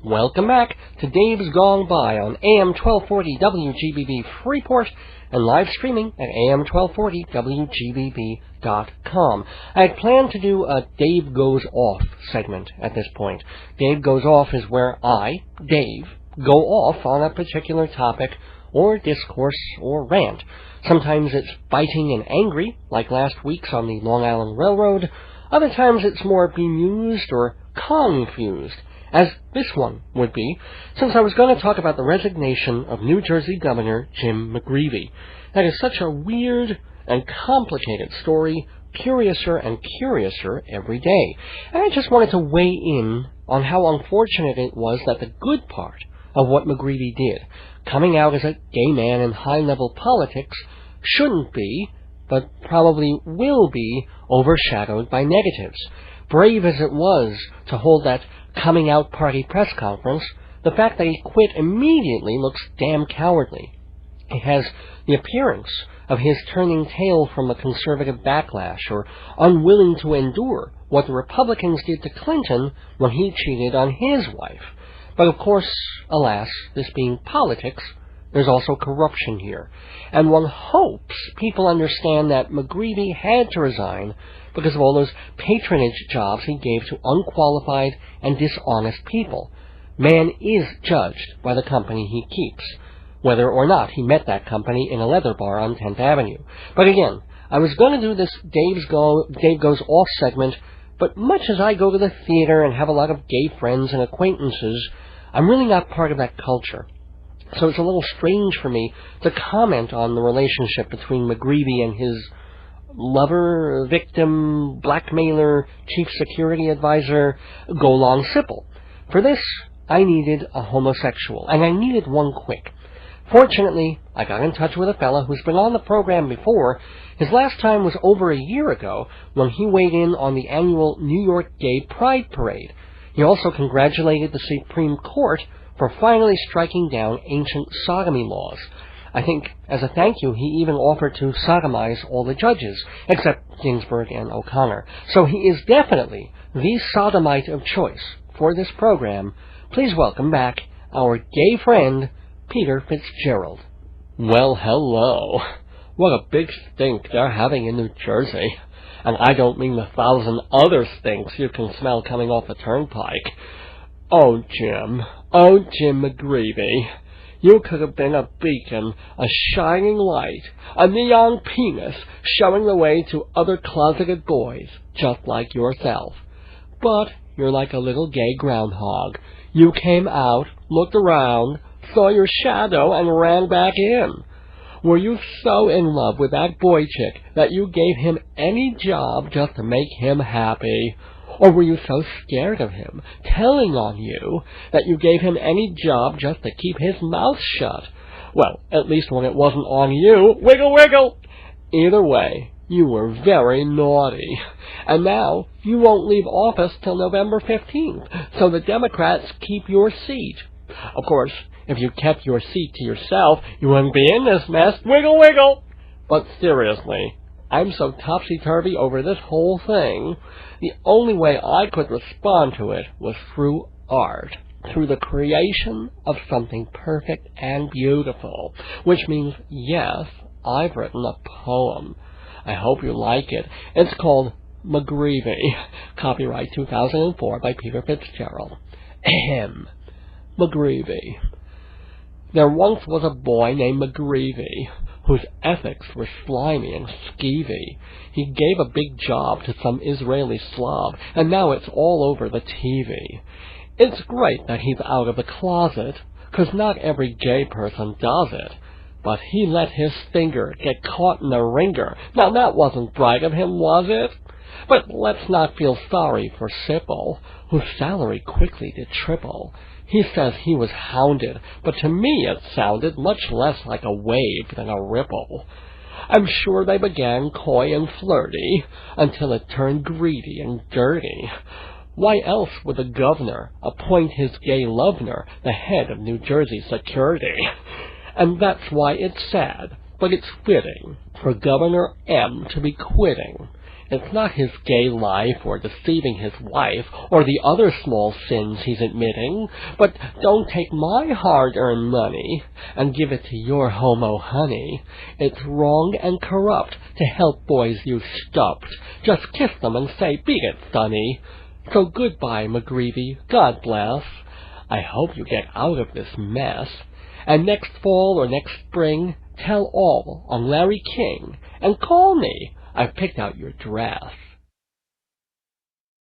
Welcome back to Dave's Gone By on AM 1240 WGBB Freeport and live streaming at AM1240WGBB.com. I had planned to do a Dave Goes Off segment at this point. Dave Goes Off is where I, Dave, go off on a particular topic or discourse or rant. Sometimes it's biting and angry, like last week's on the Long Island Railroad. Other times it's more bemused or confused, as this one would be, since I was going to talk about the resignation of New Jersey Governor Jim McGreevey. That is such a weird and complicated story, curiouser and curiouser every day. And I just wanted to weigh in on how unfortunate it was that the good part of what McGreevey did, coming out as a gay man in high-level politics, shouldn't be, but probably will be, overshadowed by negatives. Brave as it was to hold that coming-out party press conference, the fact that he quit immediately looks damn cowardly. It has the appearance of his turning tail from a conservative backlash or unwilling to endure what the Republicans did to Clinton when he cheated on his wife. But of course, alas, this being politics, there's also corruption here. And one hopes people understand that McGreevey had to resign because of all those patronage jobs he gave to unqualified and dishonest people. Man is judged by the company he keeps, whether or not he met that company in a leather bar on 10th Avenue. But again, I was going to do this Dave Goes Off segment, but much as I go to the theater and have a lot of gay friends and acquaintances, I'm really not part of that culture. So it's a little strange for me to comment on the relationship between McGreevey and his lover, victim, blackmailer, chief security advisor, Golong Sipple. For this, I needed a homosexual, and I needed one quick. Fortunately, I got in touch with a fella who's been on the program before. His last time was over a year ago when he weighed in on the annual New York Gay Pride Parade. He also congratulated the Supreme Court for finally striking down ancient sodomy laws. I think, as a thank you, he even offered to sodomize all the judges, except Ginsburg and O'Connor. So he is definitely the sodomite of choice for this program. Please welcome back our gay friend, Peter Fitzgerald. Well, hello. What a big stink they're having in New Jersey. And I don't mean the 1,000 other stinks you can smell coming off the turnpike. Oh, Jim McGreevey. You could have been a beacon, a shining light, a neon penis showing the way to other closeted boys, just like yourself. But you're like a little gay groundhog. You came out, looked around, saw your shadow, and ran back in. Were you so in love with that boy chick that you gave him any job just to make him happy? Or were you so scared of him telling on you that you gave him any job just to keep his mouth shut? Well, at least when it wasn't on you. Wiggle, wiggle! Either way, you were very naughty. And now you won't leave office till November 15th, so the Democrats keep your seat. Of course, if you kept your seat to yourself, you wouldn't be in this mess. Wiggle, wiggle! But seriously, I'm so topsy-turvy over this whole thing. The only way I could respond to it was through art, through the creation of something perfect and beautiful, which means, yes, I've written a poem. I hope you like it. It's called McGREEVEY, copyright 2004 by Peter Fitzgerald. Ahem. McGreevey. There once was a boy named McGreevey, whose ethics were slimy and skeevy. He gave a big job to some Israeli Slav, and now it's all over the TV. It's great that he's out of the closet, 'cause not every gay person does it. But he let his finger get caught in a ringer. Now that wasn't bright of him, was it? But let's not feel sorry for Sipple, whose salary quickly did triple. He says he was hounded, but to me it sounded much less like a wave than a ripple. I'm sure they began coy and flirty, until it turned greedy and dirty. Why else would the governor appoint his gay lovener the head of New Jersey security? And that's why it's sad, but it's fitting, for Governor M to be quitting. It's not his gay life or deceiving his wife or the other small sins he's admitting, but don't take my hard-earned money and give it to your homo honey. It's wrong and corrupt to help boys you stuffed. Just kiss them and say, beat it, sonny. So goodbye, McGreevey. God bless. I hope you get out of this mess. And next fall or next spring, tell all on Larry King, and call me. I've picked out your dress.